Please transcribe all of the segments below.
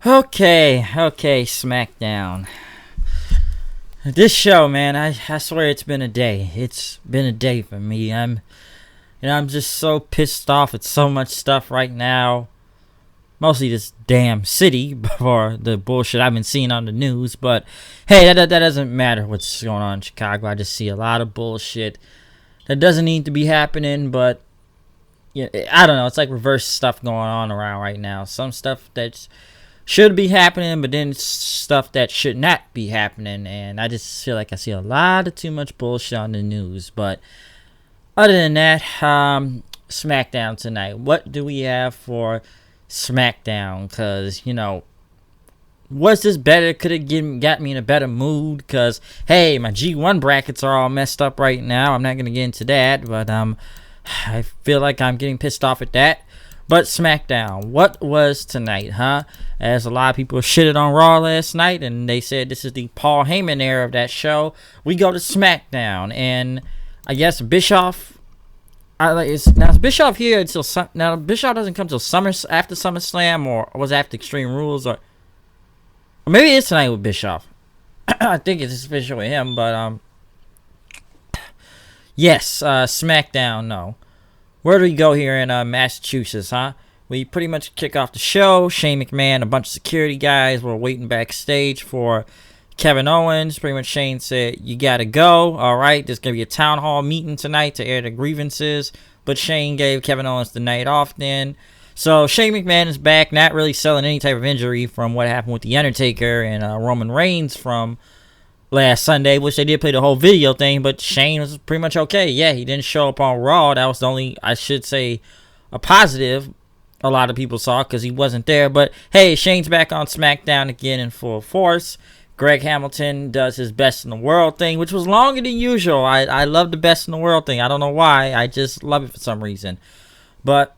Okay, Smackdown. This show, man, I swear it's been a day. It's been a day for me. I'm just so pissed off at so much stuff right now. Mostly this damn city for the bullshit I've been seeing on the news. But hey, that doesn't matter what's going on in Chicago. I just see a lot of bullshit that doesn't need to be happening. But yeah, I don't know. It's like reverse stuff going on around right now. Some stuff that's should be happening, but then stuff that should not be happening, and I just feel like I see a lot of too much bullshit on the news. But other than that, Smackdown tonight. What do we have for Smackdown? Because, was this better? Could it got me in a better mood? Because, hey, my G1 brackets are all messed up right now. I'm not going to get into that, but I feel like I'm getting pissed off at that. But Smackdown, what was tonight, huh? As a lot of people shitted on Raw last night, and they said this is the Paul Heyman era of that show. We go to Smackdown, and I guess Bischoff. Now is Bischoff here until now? Bischoff doesn't come till after SummerSlam, or was it after Extreme Rules, or maybe it's tonight with Bischoff. I think it's official with him, but yes, Smackdown. No. Where do we go here in Massachusetts, huh? We pretty much kick off the show. Shane McMahon, a bunch of security guys were waiting backstage for Kevin Owens. Pretty much Shane said, you got to go. All right, there's going to be a town hall meeting tonight to air the grievances. But Shane gave Kevin Owens the night off then. So Shane McMahon is back, not really selling any type of injury from what happened with The Undertaker and Roman Reigns from last Sunday, which they did play the whole video thing, but Shane was pretty much okay. Yeah, he didn't show up on Raw. That was the only, I should say, a positive a lot of people saw, because he wasn't there. But hey, Shane's back on SmackDown again in full force. Greg Hamilton does his best in the world thing, which was longer than usual. I love the best in the world thing. I don't know why. I just love it for some reason. But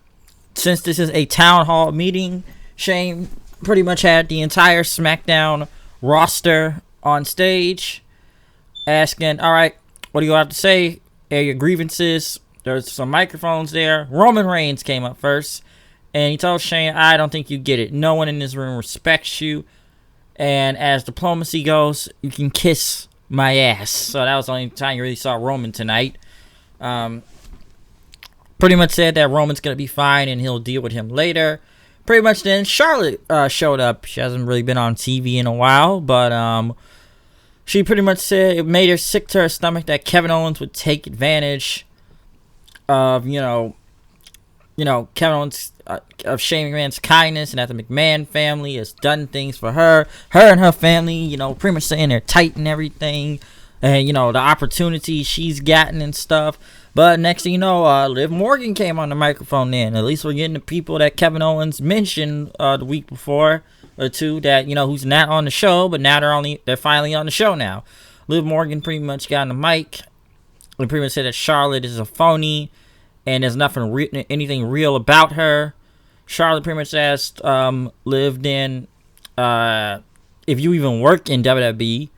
since this is a town hall meeting, Shane pretty much had the entire SmackDown roster on stage asking, all right, what do you have to say? Air your grievances. There's some microphones there. Roman Reigns came up first, and he told Shane, I don't think you get it. No one in this room respects you, and as diplomacy goes, you can kiss my ass. So that was the only time you really saw Roman tonight. Pretty much said that Roman's going to be fine and he'll deal with him later. Pretty much then Charlotte showed up. She hasn't really been on TV in a while, but she pretty much said it made her sick to her stomach that Kevin Owens would take advantage of, Kevin Owens, of Shane McMahon's kindness, and that the McMahon family has done things for her and her family, pretty much saying they're tight and everything, and, the opportunities she's gotten and stuff. But next thing you know, Liv Morgan came on the microphone then. At least we're getting the people that Kevin Owens mentioned the week before or two that, who's not on the show, but now they're finally on the show now. Liv Morgan pretty much got on the mic and pretty much said that Charlotte is a phony and there's anything real about her. Charlotte pretty much asked Liv then if you even work in WWE,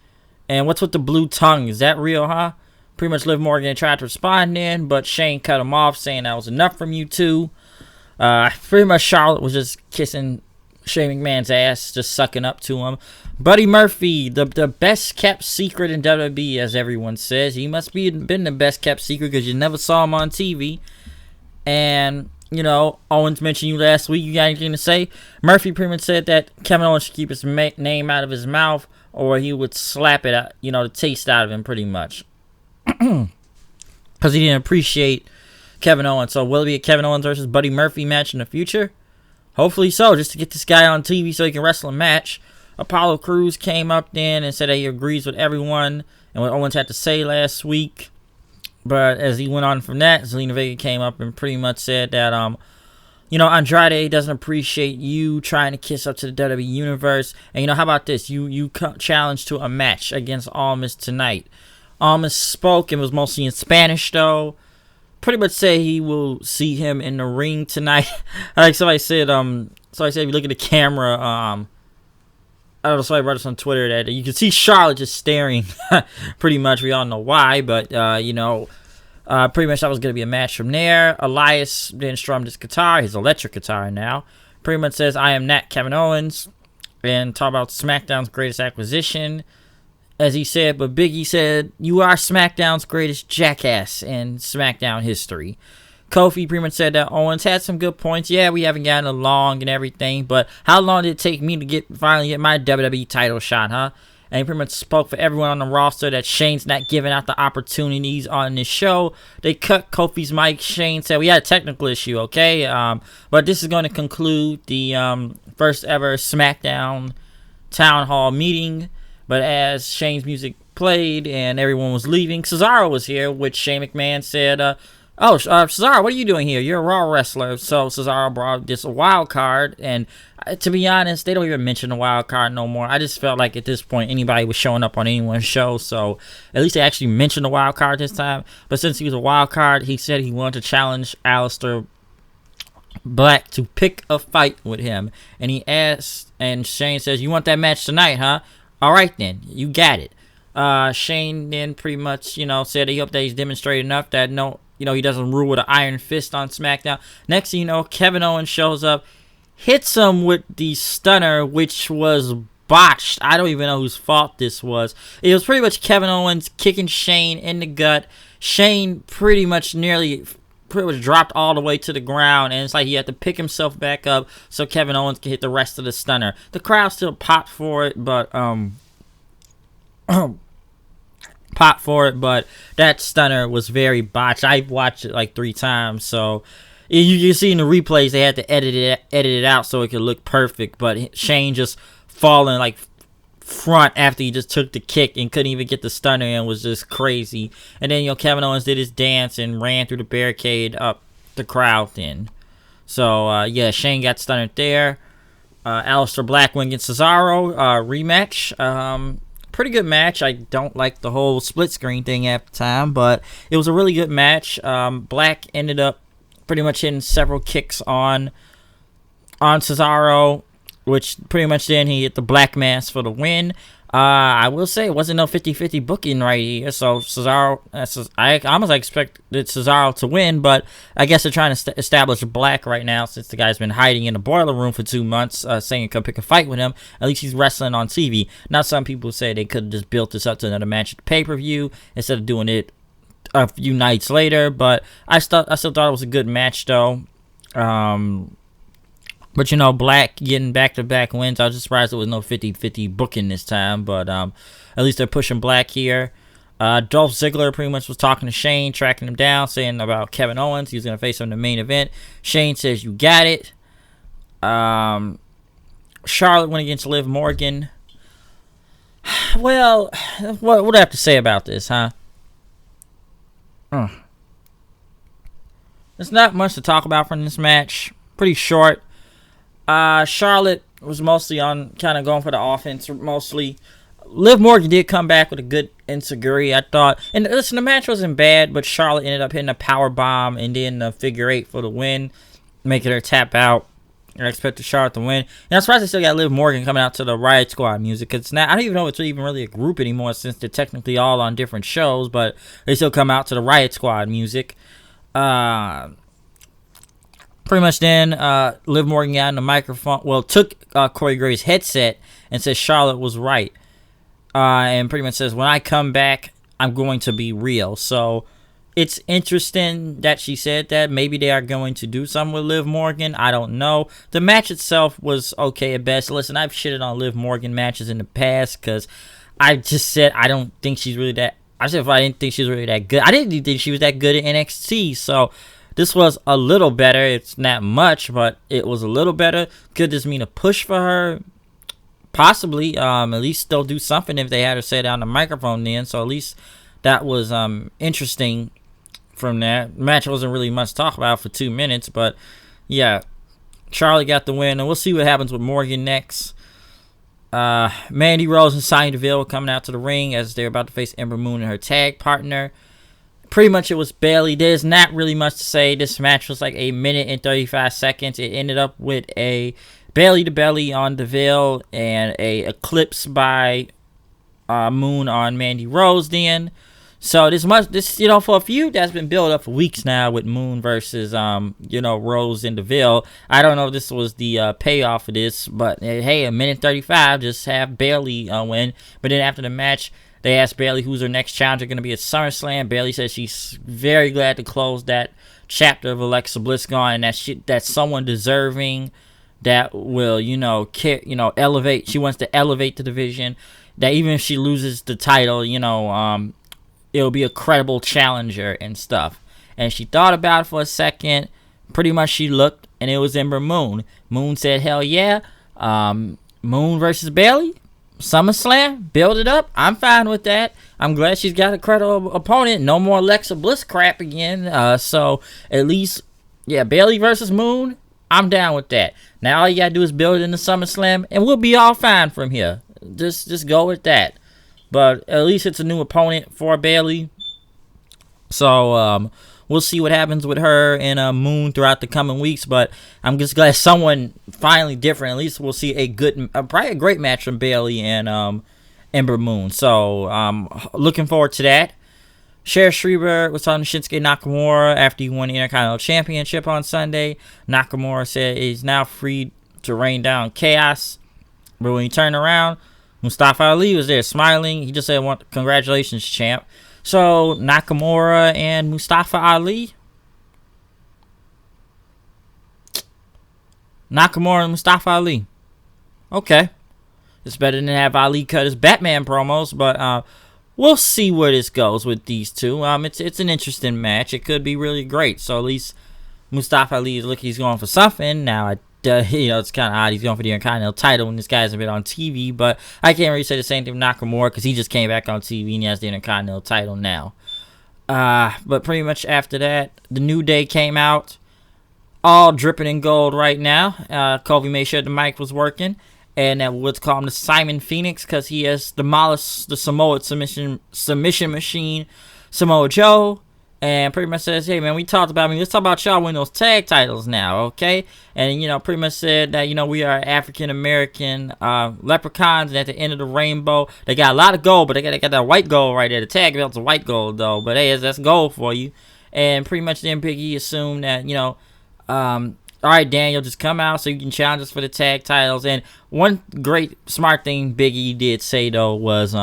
and what's with the blue tongue? Is that real, huh? Pretty much Liv Morgan tried to respond then, but Shane cut him off, saying that was enough from you two. Pretty much Charlotte was just kissing Shane McMahon's ass, just sucking up to him. Buddy Murphy, the best kept secret in WWE, as everyone says. He must be been the best kept secret because you never saw him on TV. And, Owens mentioned you last week. You got anything to say? Murphy pretty much said that Kevin Owens should keep his name out of his mouth, or he would slap it out, the taste out of him pretty much. Because he didn't appreciate Kevin Owens. So will it be a Kevin Owens versus Buddy Murphy match in the future? Hopefully so, just to get this guy on TV so he can wrestle a match. Apollo Crews came up then and said that he agrees with everyone and what Owens had to say last week. But as he went on from that, Zelina Vega came up and pretty much said that Andrade doesn't appreciate you trying to kiss up to the WWE Universe. And how about this? You challenged to a match against Almas tonight. Almas spoke and was mostly in Spanish though. Pretty much say he will see him in the ring tonight. Like somebody said, if you look at the camera, I don't know, somebody wrote us on Twitter that you can see Charlotte just staring. Pretty much, we all know why, but pretty much that was going to be a match from there. Elias then strummed his guitar, his electric guitar now. Pretty much says, I am not Kevin Owens. and talk about SmackDown's greatest acquisition, as he said. But Big E said, "You are SmackDown's greatest jackass in SmackDown history." Kofi pretty much said that Owens had some good points. Yeah, we haven't gotten along and everything, but how long did it take me to finally get my WWE title shot, huh? And he pretty much spoke for everyone on the roster that Shane's not giving out the opportunities on this show. They cut Kofi's mic. Shane said, "We had a technical issue, okay? But this is going to conclude the first ever SmackDown Town Hall meeting." But as Shane's music played and everyone was leaving, Cesaro was here, which Shane McMahon said, Cesaro, what are you doing here? You're a Raw wrestler. So Cesaro brought this wild card, and to be honest, they don't even mention the wild card no more. I just felt like at this point anybody was showing up on anyone's show, so at least they actually mentioned the wild card this time. But since he was a wild card, he said he wanted to challenge Aleister Black to pick a fight with him, and he asked, and Shane says, "You want that match tonight, huh? All right then, you got it." Shane then pretty much, said he hoped that he's demonstrated enough that he doesn't rule with an iron fist on SmackDown. Next thing you know, Kevin Owens shows up, hits him with the stunner, which was botched. I don't even know whose fault this was. It was pretty much Kevin Owens kicking Shane in the gut. Shane pretty much dropped all the way to the ground, and it's like he had to pick himself back up so Kevin Owens could hit the rest of the stunner. The crowd still popped for it, but that stunner was very botched. I watched it like 3 times, so you can see in the replays they had to edit it out so it could look perfect. But Shane just falling like front after he just took the kick and couldn't even get the stunner in was just crazy. And then Kevin Owens did his dance and ran through the barricade up the crowd then. So Shane got stunnered there. Aleister Black went against Cesaro, rematch. Pretty good match. I don't like the whole split screen thing at the time, but it was a really good match. Black ended up pretty much hitting several kicks on Cesaro, which pretty much then he hit the Black Mass for the win. I will say it wasn't no 50-50 booking right here. So Cesaro, I almost expected Cesaro to win, but I guess they're trying to establish Black right now since the guy's been hiding in the boiler room for 2 months, saying come pick a fight with him. At least he's wrestling on TV. Now some people say they could have just built this up to another match at the pay-per-view instead of doing it a few nights later. But I still thought it was a good match though. But Black getting back-to-back wins. I was just surprised there was no 50-50 booking this time. But at least they're pushing Black here. Dolph Ziggler pretty much was talking to Shane, tracking him down, saying about Kevin Owens. He was going to face him in the main event. Shane says, "You got it." Charlotte went against Liv Morgan. Well, what do I have to say about this, huh? There's not much to talk about from this match. Pretty short. Charlotte was mostly on kind of going for the offense mostly. Liv Morgan did come back with a good enziguri, I thought. And listen, the match wasn't bad, but Charlotte ended up hitting a power bomb and then a figure 8 for the win, making her tap out. I expected Charlotte to win. And I'm surprised they still got Liv Morgan coming out to the Riot Squad music. Cause I don't even know if it's even really a group anymore since they're technically all on different shows, but they still come out to the Riot Squad music. Pretty much then, Liv Morgan got on the microphone. Well, took Corey Graves' headset and said Charlotte was right. And pretty much says, "When I come back, I'm going to be real." So it's interesting that she said that. Maybe they are going to do something with Liv Morgan. I don't know. The match itself was okay at best. Listen, I've shitted on Liv Morgan matches in the past because I just said I don't think she's really that. I said if I didn't think she was really that good. I didn't think she was that good at NXT. So this was a little better. It's not much, but it was a little better. Could this mean a push for her? Possibly. At least they'll do something if they had her say it on the microphone then. So at least that was interesting from that. Match wasn't really much to talk about for 2 minutes, but yeah, Charlotte got the win, and we'll see what happens with Morgan next. Mandy Rose and Sonya Deville coming out to the ring as they're about to face Ember Moon and her tag partner. Pretty much it was Bailey. There's not really much to say. This match was like 1 minute and 35 seconds. It ended up with a belly to belly on Deville and a eclipse by Moon on Mandy Rose then. So for a feud that's been built up for weeks now with Moon versus Rose and Deville. I don't know if this was the payoff for this, but hey, a minute 35, just have Bayley win. But then after the match, they asked Bayley who's her next challenger going to be at SummerSlam. Bayley says she's very glad to close that chapter of Alexa Bliss gone, and that's someone deserving that will elevate. She wants to elevate the division. That even if she loses the title, it'll be a credible challenger and stuff. And she thought about it for a second. Pretty much she looked, and it was Ember Moon. Moon said, hell yeah. Moon versus Bayley. SummerSlam. Build it up. I'm fine with that. I'm glad she's got a credible opponent. No more Alexa Bliss crap again. So at least, Bayley versus Moon. I'm down with that. Now all you gotta do is build it in the SummerSlam, and we'll be all fine from here. Just go with that. But at least it's a new opponent for Bayley. So we'll see what happens with her and Moon throughout the coming weeks. But I'm just glad someone finally different. At least we'll see probably a great match from Bayley and Ember Moon. So looking forward to that. Cher Schreiber was talking to Shinsuke Nakamura after he won the Intercontinental Championship on Sunday. Nakamura said he's now free to rain down chaos. But when he turned around, Mustafa Ali was there smiling. He just said, congratulations, champ. So, Nakamura and Mustafa Ali. Nakamura and Mustafa Ali. Okay. It's better than have Ali cut his Batman promos, but we'll see where this goes with these two. It's an interesting match. It could be really great. So, at least Mustafa Ali is looking he's going for something. Now, it's kind of odd. He's going for the Intercontinental title when this guy hasn't been on TV. But I can't really say the same thing with Nakamura because he just came back on TV and he has the Intercontinental title now. But pretty much after that, the New Day came out. All dripping in gold right now. Kofi made sure the mic was working. And that Woods called him the Simon Phoenix because he has demolished the Samoa submission machine, Samoa Joe. And pretty much says, hey, man, let's talk about y'all winning those tag titles now, okay? And, pretty much said that, we are African-American leprechauns, and at the end of the rainbow, they got a lot of gold, but they got that white gold right there. The tag belt's a white gold, though, but hey, that's gold for you. And pretty much then Big E assumed that, all right, Daniel, just come out so you can challenge us for the tag titles. And one great, smart thing Big E did say, though, was,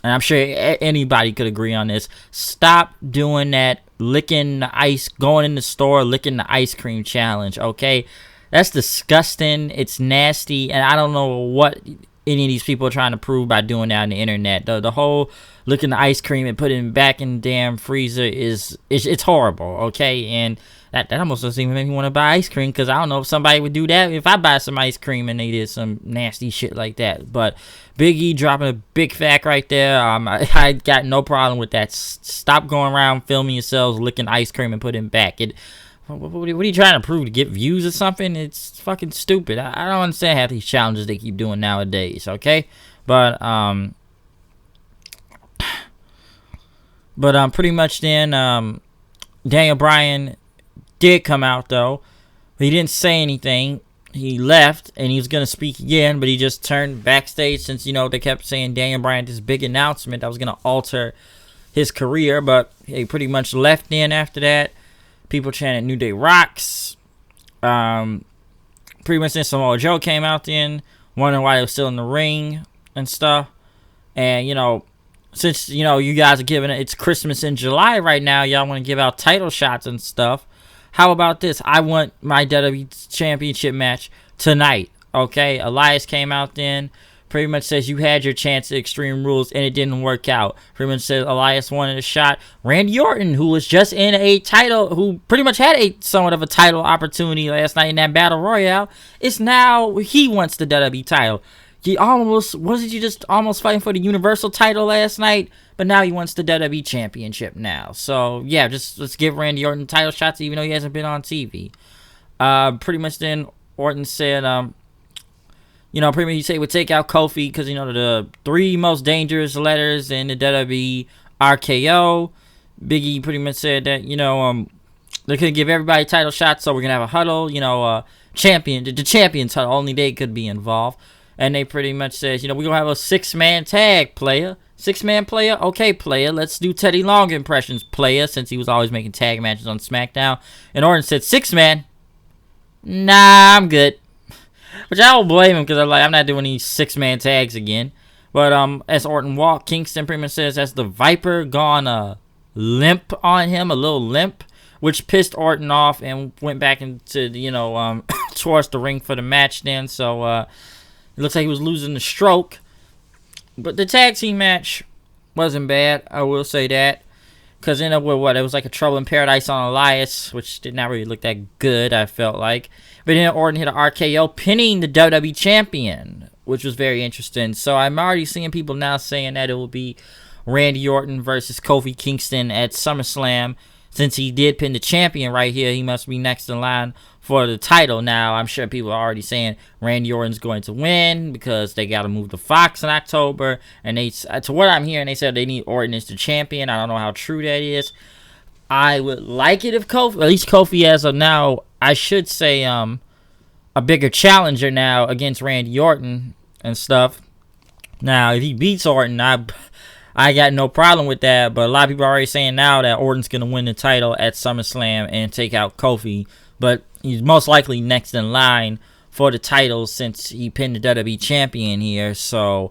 and I'm sure anybody could agree on this. Stop doing that licking the ice, going in the store, licking the ice cream challenge, okay? That's disgusting. It's nasty. And I don't know what any of these people are trying to prove by doing that on the internet. The whole licking the ice cream and putting it back in the damn freezer it's horrible, okay? And that almost doesn't even make me want to buy ice cream because I don't know if somebody would do that if I buy some ice cream and they did some nasty shit like that. But Big E dropping a big fact right there. I got no problem with that. Stop going around filming yourselves licking ice cream and putting it back. What are you trying to prove? To get views or something? It's fucking stupid. I don't understand half these challenges they keep doing nowadays, okay? But pretty much then Daniel Bryan did come out, though. He didn't say anything. He left, and he was going to speak again, but he just turned backstage since, they kept saying Daniel Bryan, this big announcement that was going to alter his career, but he pretty much left in after that. People chanted New Day rocks. Pretty much then Samoa Joe came out then, wondering why he was still in the ring and stuff. And, since, you guys are giving it's Christmas in July right now, y'all want to give out title shots and stuff. How about this? I want my WWE Championship match tonight, okay? Elias came out then, pretty much says you had your chance at Extreme Rules and it didn't work out. Pretty much says Elias wanted a shot. Randy Orton, who was just in a title, who pretty much had somewhat of a title opportunity last night in that Battle Royale, it's now he wants the WWE title. Wasn't you just almost fighting for the Universal title last night? But now he wants the WWE Championship now. So, yeah, just let's give Randy Orton title shots even though he hasn't been on TV. Pretty much then Orton said, pretty much he said he would take out Kofi because, the three most dangerous letters in the WWE RKO. Big E pretty much said that, they could give everybody title shots, so we're going to have a huddle, the champions huddle. Only they could be involved. And they pretty much says, we're going to have a 6-man tag player. 6-man player? Okay, player. Let's do Teddy Long impressions, player, since he was always making tag matches on SmackDown. And Orton said, 6-man? Nah, I'm good. Which I don't blame him, because I'm not doing these 6-man tags again. But as Orton walked, Kingston pretty much says, has the Viper gone limp on him, a little limp, which pissed Orton off and went back into, towards the ring for the match then. So it looks like he was losing the stroke. But the tag team match wasn't bad, I will say that. Because ended up with it was like a Trouble in Paradise on Elias, which did not really look that good, I felt like. But then Orton hit an RKO, pinning the WWE Champion, which was very interesting. So I'm already seeing people now saying that it will be Randy Orton versus Kofi Kingston at SummerSlam. Since he did pin the champion right here, he must be next in line for the title. Now, I'm sure people are already saying Randy Orton's going to win because they got to move to Fox in October. And to what I'm hearing, they said they need Orton as the champion. I don't know how true that is. I would like it if Kofi, at least Kofi as of now, I should say a bigger challenger now against Randy Orton and stuff. Now, if he beats Orton, I got no problem with that, but a lot of people are already saying now that Orton's going to win the title at SummerSlam and take out Kofi, but he's most likely next in line for the title since he pinned the WWE Champion here, so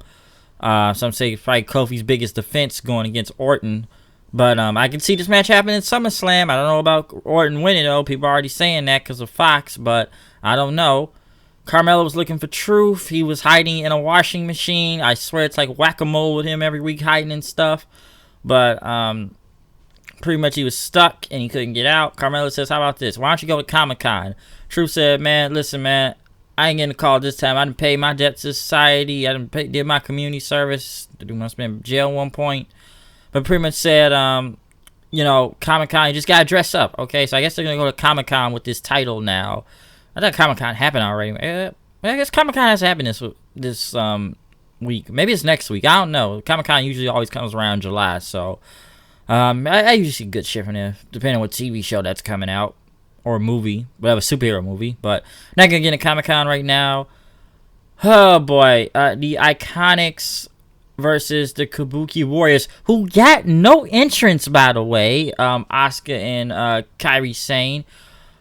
some say it's probably Kofi's biggest defense going against Orton, but I can see this match happening at SummerSlam. I don't know about Orton winning, though. People are already saying that because of Fox, but I don't know. Carmelo was looking for truth. He was hiding in a washing machine. I swear it's like whack-a-mole with him every week hiding and stuff. But pretty much he was stuck and he couldn't get out. Carmelo says, how about this? Why don't you go to Comic-Con? Truth said, man, listen, man, I ain't getting a call this time. I done paid my debt to society. I done did my community service. The dude must have been in jail at one point. But pretty much said, Comic-Con, you just got to dress up. Okay, so I guess they're going to go to Comic-Con with this title now. I thought Comic-Con happened already. I guess Comic-Con has happened this week. Maybe it's next week. I don't know. Comic-Con usually always comes around July, so I usually see good shit from there, depending on what TV show that's coming out or movie, whatever, superhero movie. But not gonna get into Comic-Con right now. Oh boy, the Iconics versus the Kabuki Warriors, who got no entrance, by the way. Asuka and Kairi Sane.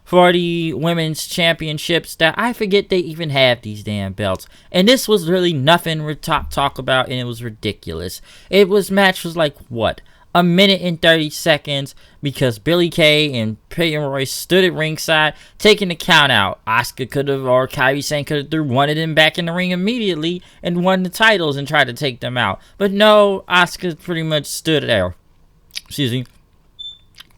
For the women's championships that I forget they even have these damn belts. And this was really nothing to talk about, and it was ridiculous. Match was like, what? A minute and 30 seconds because Billie Kay and Peyton Royce stood at ringside taking the count out. Asuka could have, or Kairi Sane could have threw one of them back in the ring immediately and won the titles and tried to take them out. But no, Asuka pretty much stood there. Excuse me.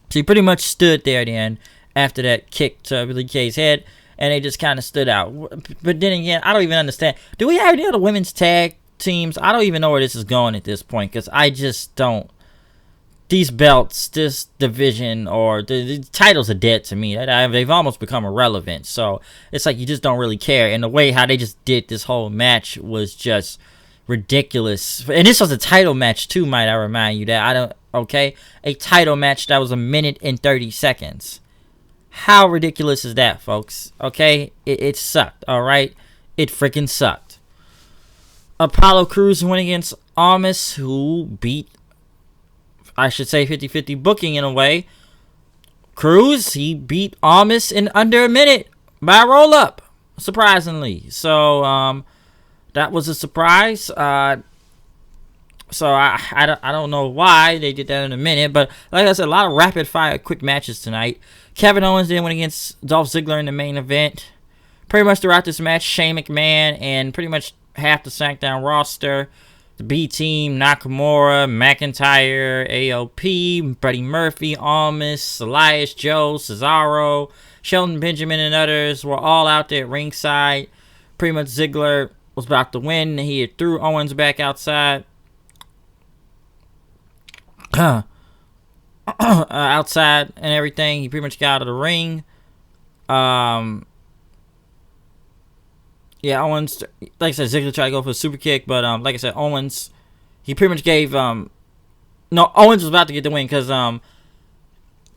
She pretty much stood there then. After that kick to Billie Kay's head, and they just kind of stood out. But then again, I don't even understand. Do we have any other women's tag teams? I don't even know where this is going at this point, because I just don't. These belts, this division, or the titles are dead to me. They've almost become irrelevant. So it's like you just don't really care. And the way how they just did this whole match was just ridiculous. And this was a title match too, might I remind you that. A title match that was a minute and 30 seconds. How ridiculous is that, folks? Okay? It sucked, alright? It freaking sucked. Apollo Crews went against Owens, who beat, I should say, 50-50 booking in a way. Crews, he beat Owens in under a minute by roll-up, surprisingly. So, that was a surprise. So I don't know why they did that in a minute, but like I said, a lot of rapid fire quick matches tonight. Kevin Owens then went against Dolph Ziggler in the main event. Pretty much throughout this match, Shane McMahon and pretty much half the SmackDown roster, the B Team, Nakamura, McIntyre, AOP, Buddy Murphy, Almas, Elias, Joe, Cesaro, Shelton Benjamin, and others were all out there at ringside. Pretty much Ziggler was about to win. He had threw Owens back outside. Outside and everything. He pretty much got out of the ring. Owens, like I said, Ziggler tried to go for a super kick, but like I said, Owens, he pretty much gave Owens was about to get the win because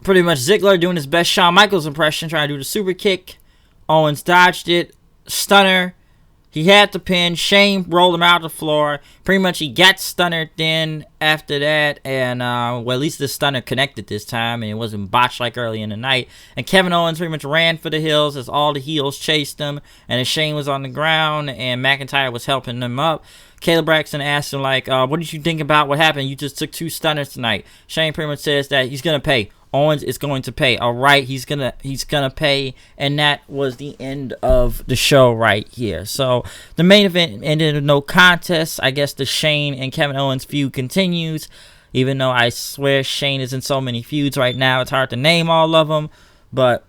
pretty much Ziggler doing his best Shawn Michaels impression, trying to do the super kick. Owens dodged it, stunner. He had the pin. Shane rolled him out the floor. Pretty much he got stunnered then after that. And, well, at least the stunner connected this time. And it wasn't botched like early in the night. And Kevin Owens pretty much ran for the hills as all the heels chased him. And as Shane was on the ground and McIntyre was helping them up, Caleb Braxton asked him, like, what did you think about what happened? You just took 2 stunners tonight. Shane pretty much says that he's going to pay. Owens is going to pay. All right, he's gonna pay, and that was the end of the show right here. So the main event ended in no contest. I guess the Shane and Kevin Owens feud continues, even though I swear Shane is in so many feuds right now. It's hard to name all of them, but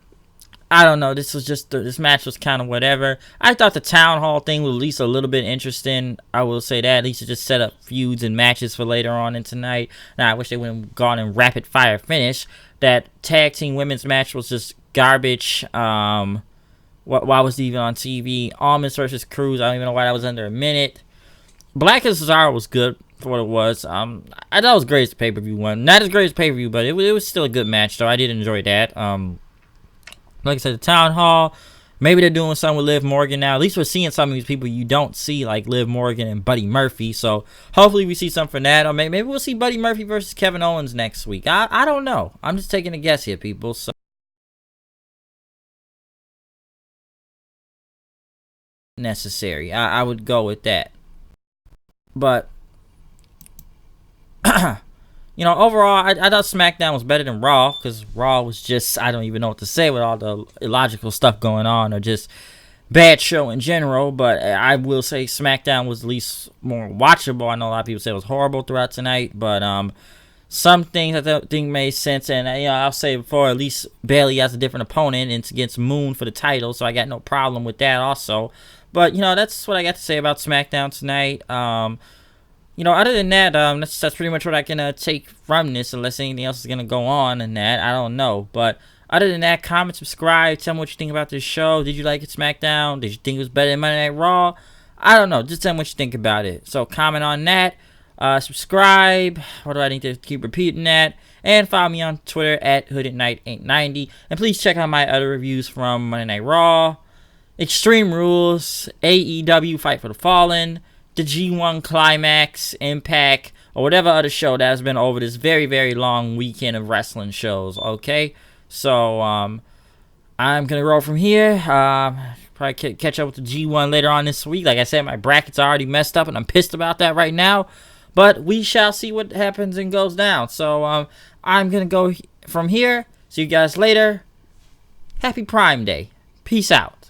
I don't know. This match was kind of whatever. I thought the Town Hall thing was at least a little bit interesting. I will say that. At least it just set up feuds and matches for later on in tonight. Now, I wish they would have gone in rapid fire finish. That tag team women's match was just garbage. Why was it even on TV? Almonds versus Cruz. I don't even know why that was under a minute. Black and Cesaro was good for what it was. I thought it was great as a pay-per-view one. Not as great as pay-per-view, but it was still a good match, though. I did enjoy that. Like I said, the Town Hall, maybe they're doing something with Liv Morgan now. At least we're seeing some of these people you don't see, like Liv Morgan and Buddy Murphy. So hopefully we see something from that. Or maybe we'll see Buddy Murphy versus Kevin Owens next week. I don't know. I'm just taking a guess here, people. So necessary. I would go with that. But overall, I thought SmackDown was better than Raw, because Raw was just, I don't even know what to say with all the illogical stuff going on, or just bad show in general. But I will say SmackDown was at least more watchable. I know a lot of people say it was horrible throughout tonight, but some things I think made sense. And I'll say before, at least Bayley has a different opponent, and it's against Moon for the title, so I got no problem with that also. But that's what I got to say about SmackDown tonight. Other than that, that's pretty much what I can take from this, unless anything else is going to go on in that. I don't know. But other than that, comment, subscribe, tell me what you think about this show. Did you like it, SmackDown? Did you think it was better than Monday Night Raw? I don't know. Just tell me what you think about it. So comment on that. Subscribe. What do I need to keep repeating that? And follow me on Twitter at HoodedKnight890. And please check out my other reviews from Monday Night Raw, Extreme Rules, AEW Fight for the Fallen, the G1 Climax, Impact, or whatever other show that has been over this very, very long weekend of wrestling shows, okay? So, I'm going to roll from here. Probably catch up with the G1 later on this week. Like I said, my brackets are already messed up, and I'm pissed about that right now. But we shall see what happens and goes down. So, I'm going to go from here. See you guys later. Happy Prime Day. Peace out.